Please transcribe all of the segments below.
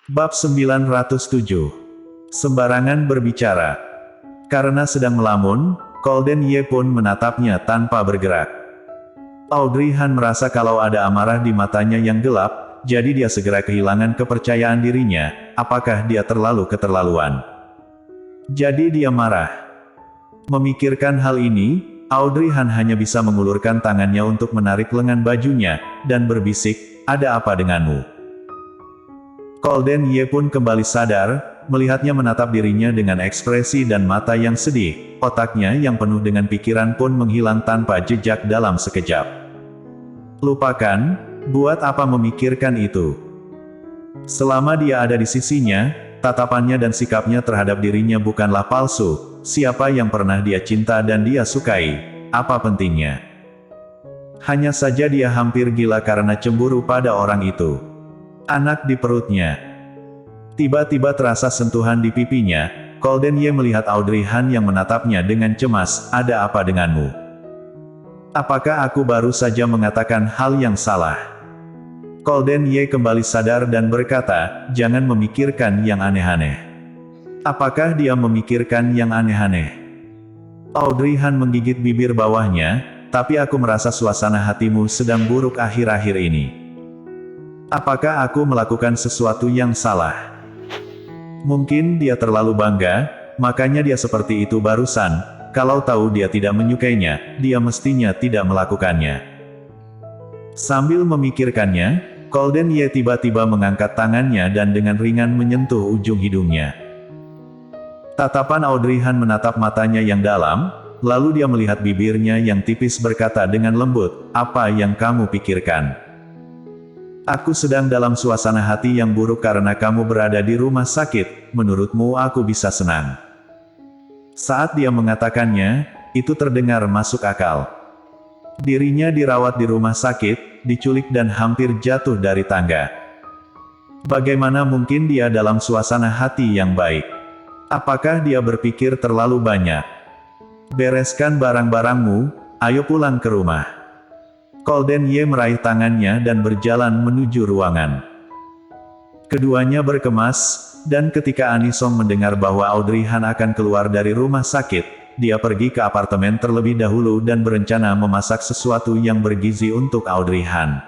Bab 907. Sembarangan berbicara. Karena sedang melamun, Golden Ye pun menatapnya tanpa bergerak. Audrey Han merasa kalau ada amarah di matanya yang gelap, jadi dia segera kehilangan kepercayaan dirinya. Apakah dia terlalu keterlaluan? Jadi dia marah. Memikirkan hal ini, Audrey Han hanya bisa mengulurkan tangannya untuk menarik lengan bajunya, dan berbisik, "Ada apa denganmu?" Golden Ye pun kembali sadar, melihatnya menatap dirinya dengan ekspresi dan mata yang sedih. Otaknya yang penuh dengan pikiran pun menghilang tanpa jejak dalam sekejap. Lupakan, buat apa memikirkan itu? Selama dia ada di sisinya, tatapannya dan sikapnya terhadap dirinya bukanlah palsu. Siapa yang pernah dia cinta dan dia sukai, apa pentingnya? Hanya saja dia hampir gila karena cemburu pada orang itu. Anak di perutnya. Tiba-tiba terasa sentuhan di pipinya. Golden Ye melihat Audrey Han yang menatapnya dengan cemas. "Ada apa denganmu? Apakah aku baru saja mengatakan hal yang salah?" Golden Ye kembali sadar dan berkata, "Jangan memikirkan yang aneh-aneh." Apakah dia memikirkan yang aneh-aneh? Audrey Han menggigit bibir bawahnya, "Tapi aku merasa suasana hatimu sedang buruk akhir-akhir ini. Apakah aku melakukan sesuatu yang salah?" Mungkin dia terlalu bangga, makanya dia seperti itu barusan. Kalau tahu dia tidak menyukainya, dia mestinya tidak melakukannya. Sambil memikirkannya, Golden Ye tiba-tiba mengangkat tangannya dan dengan ringan menyentuh ujung hidungnya. Tatapan Audrey Han menatap matanya yang dalam, lalu dia melihat bibirnya yang tipis berkata dengan lembut, "Apa yang kamu pikirkan? Aku sedang dalam suasana hati yang buruk karena kamu berada di rumah sakit, menurutmu aku bisa senang?" Saat dia mengatakannya, itu terdengar masuk akal. Dirinya dirawat di rumah sakit, diculik dan hampir jatuh dari tangga. Bagaimana mungkin dia dalam suasana hati yang baik? Apakah dia berpikir terlalu banyak? "Bereskan barang-barangmu, ayo pulang ke rumah." Golden Ye meraih tangannya dan berjalan menuju ruangan. Keduanya berkemas, dan ketika Anisong mendengar bahwa Audrey Han akan keluar dari rumah sakit, dia pergi ke apartemen terlebih dahulu dan berencana memasak sesuatu yang bergizi untuk Audrey Han.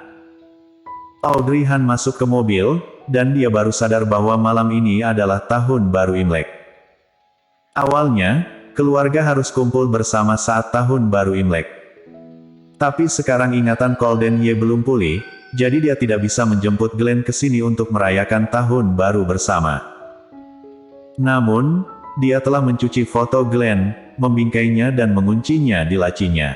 Audrey Han masuk ke mobil, dan dia baru sadar bahwa malam ini adalah Tahun Baru Imlek. Awalnya, keluarga harus kumpul bersama saat Tahun Baru Imlek. Tapi sekarang ingatan Golden Ye belum pulih, jadi dia tidak bisa menjemput Glenn ke sini untuk merayakan Tahun Baru bersama. Namun, dia telah mencuci foto Glenn, membingkainya dan menguncinya di lacinya.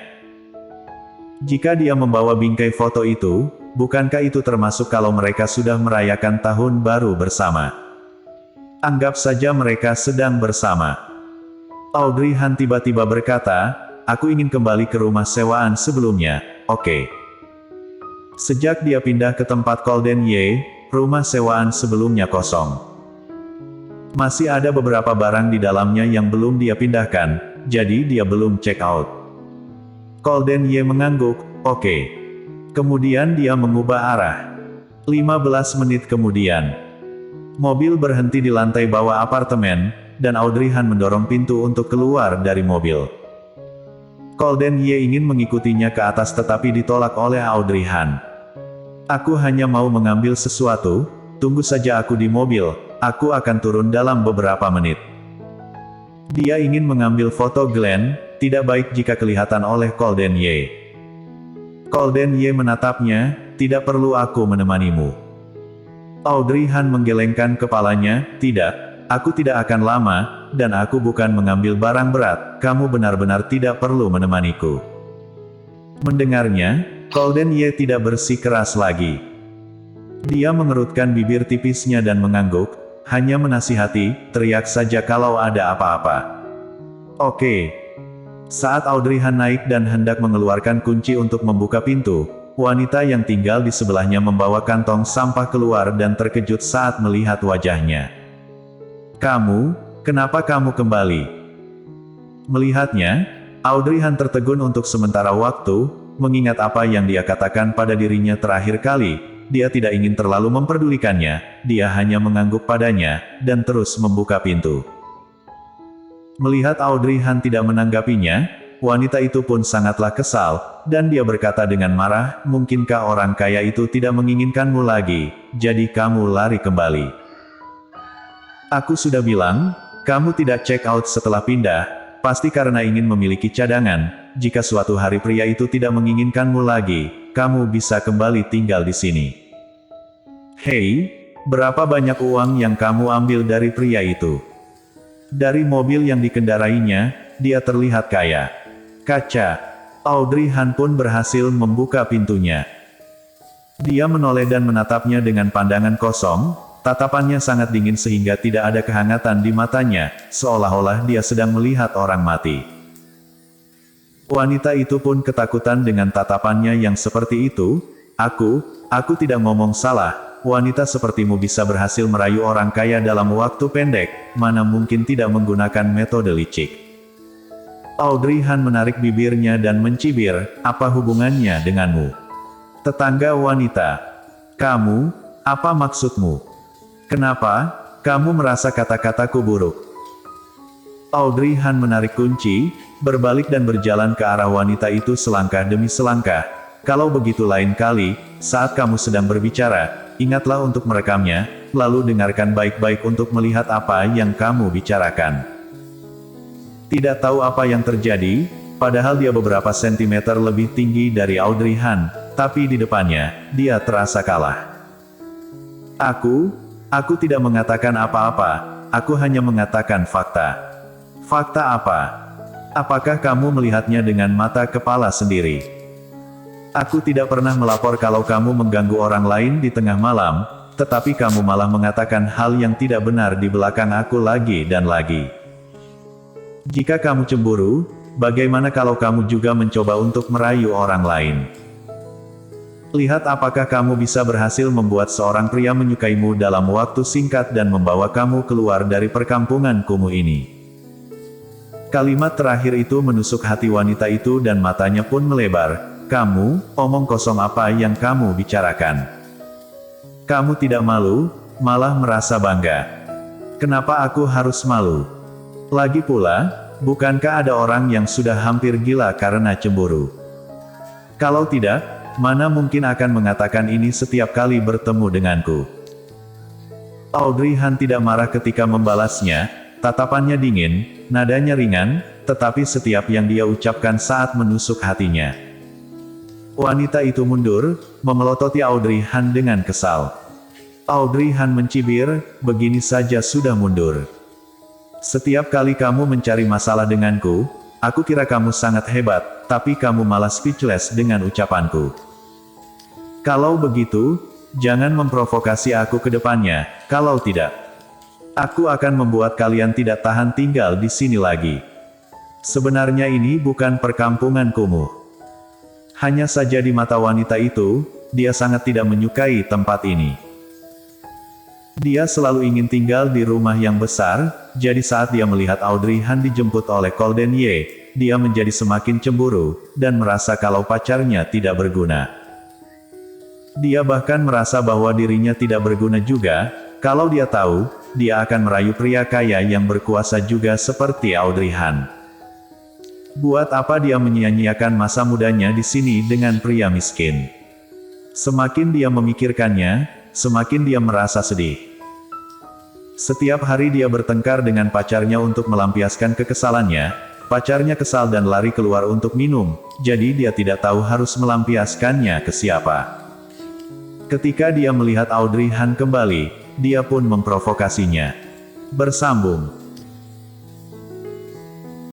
Jika dia membawa bingkai foto itu, bukankah itu termasuk kalau mereka sudah merayakan Tahun Baru bersama? Anggap saja mereka sedang bersama. Audrey Han tiba-tiba berkata, "Aku ingin kembali ke rumah sewaan sebelumnya, oke?" Sejak dia pindah ke tempat Golden Ye, rumah sewaan sebelumnya kosong. Masih ada beberapa barang di dalamnya yang belum dia pindahkan, jadi dia belum check out. Golden Ye mengangguk, "Oke." Kemudian dia mengubah arah. 15 menit kemudian, mobil berhenti di lantai bawah apartemen, dan Audrey Han mendorong pintu untuk keluar dari mobil. Golden Ye ingin mengikutinya ke atas tetapi ditolak oleh Audrey Han. "Aku hanya mau mengambil sesuatu, tunggu saja aku di mobil, aku akan turun dalam beberapa menit." Dia ingin mengambil foto Glenn, tidak baik jika kelihatan oleh Golden Ye. Golden Ye menatapnya, "Tidak perlu aku menemanimu." Audrey Han menggelengkan kepalanya, "Tidak, aku tidak akan lama, dan aku bukan mengambil barang berat, kamu benar-benar tidak perlu menemaniku." Mendengarnya, Golden Ye tidak bersikeras lagi. Dia mengerutkan bibir tipisnya dan mengangguk, "Hanya menasihati, teriak saja kalau ada apa-apa." "Oke." Saat Audrey Han naik dan hendak mengeluarkan kunci untuk membuka pintu, wanita yang tinggal di sebelahnya membawa kantong sampah keluar dan terkejut saat melihat wajahnya. "Kamu, kenapa kamu kembali?" Melihatnya, Audrey Han tertegun untuk sementara waktu, mengingat apa yang dia katakan pada dirinya terakhir kali, dia tidak ingin terlalu memperdulikannya, dia hanya mengangguk padanya, dan terus membuka pintu. Melihat Audrey Han tidak menanggapinya, wanita itu pun sangatlah kesal, dan dia berkata dengan marah, mungkinkah orang kaya itu tidak menginginkanmu lagi, jadi kamu lari kembali. Aku sudah bilang, kamu tidak check out setelah pindah, pasti karena ingin memiliki cadangan, jika suatu hari pria itu tidak menginginkanmu lagi, kamu bisa kembali tinggal di sini. Hei, berapa banyak uang yang kamu ambil dari pria itu? Dari mobil yang dikendarainya, dia terlihat kaya. Kaca. Audrey Han pun berhasil membuka pintunya. Dia menoleh dan menatapnya dengan pandangan kosong, tatapannya sangat dingin sehingga tidak ada kehangatan di matanya, seolah-olah dia sedang melihat orang mati. Wanita itu pun ketakutan dengan tatapannya yang seperti itu. Aku tidak ngomong salah, wanita sepertimu bisa berhasil merayu orang kaya dalam waktu pendek, mana mungkin tidak menggunakan metode licik. Audrey Han menarik bibirnya dan mencibir, apa hubungannya denganmu? Tetangga wanita. Kamu, apa maksudmu? Kenapa, kamu merasa kata-kataku buruk? Audrey Han menarik kunci, berbalik dan berjalan ke arah wanita itu selangkah demi selangkah. Kalau begitu lain kali, saat kamu sedang berbicara, ingatlah untuk merekamnya, lalu dengarkan baik-baik untuk melihat apa yang kamu bicarakan. Tidak tahu apa yang terjadi, padahal dia beberapa sentimeter lebih tinggi dari Audrey Han, tapi di depannya, dia terasa kalah. Aku tidak mengatakan apa-apa, aku hanya mengatakan fakta. Fakta apa? Apakah kamu melihatnya dengan mata kepala sendiri? Aku tidak pernah melapor kalau kamu mengganggu orang lain di tengah malam, tetapi kamu malah mengatakan hal yang tidak benar di belakang aku lagi dan lagi. Jika kamu cemburu, bagaimana kalau kamu juga mencoba untuk merayu orang lain? Lihat apakah kamu bisa berhasil membuat seorang pria menyukaimu dalam waktu singkat dan membawa kamu keluar dari perkampungan kumuh ini. Kalimat terakhir itu menusuk hati wanita itu dan matanya pun melebar. Kamu, omong kosong apa yang kamu bicarakan? Kamu tidak malu, malah merasa bangga. Kenapa aku harus malu? Lagi pula, bukankah ada orang yang sudah hampir gila karena cemburu? Kalau tidak, mana mungkin akan mengatakan ini setiap kali bertemu denganku? Audrey Han tidak marah ketika membalasnya, tatapannya dingin, nadanya ringan, tetapi setiap yang dia ucapkan saat menusuk hatinya. Wanita itu mundur, memelototi Audrey Han dengan kesal. Audrey Han mencibir, begini saja sudah mundur. Setiap kali kamu mencari masalah denganku, aku kira kamu sangat hebat, tapi kamu malah speechless dengan ucapanku. Kalau begitu, jangan memprovokasi aku ke depannya, kalau tidak, aku akan membuat kalian tidak tahan tinggal di sini lagi. Sebenarnya ini bukan perkampungan kumuh. Hanya saja di mata wanita itu, dia sangat tidak menyukai tempat ini. Dia selalu ingin tinggal di rumah yang besar, jadi saat dia melihat Audrey Han dijemput oleh Golden Ye, dia menjadi semakin cemburu, dan merasa kalau pacarnya tidak berguna. Dia bahkan merasa bahwa dirinya tidak berguna juga, kalau dia tahu, dia akan merayu pria kaya yang berkuasa juga seperti Audrey Han. Buat apa dia menyia-nyiakan masa mudanya di sini dengan pria miskin? Semakin dia memikirkannya, semakin dia merasa sedih. Setiap hari dia bertengkar dengan pacarnya untuk melampiaskan kekesalannya, pacarnya kesal dan lari keluar untuk minum, jadi dia tidak tahu harus melampiaskannya ke siapa. Ketika dia melihat Audrey Han kembali, dia pun memprovokasinya. Bersambung.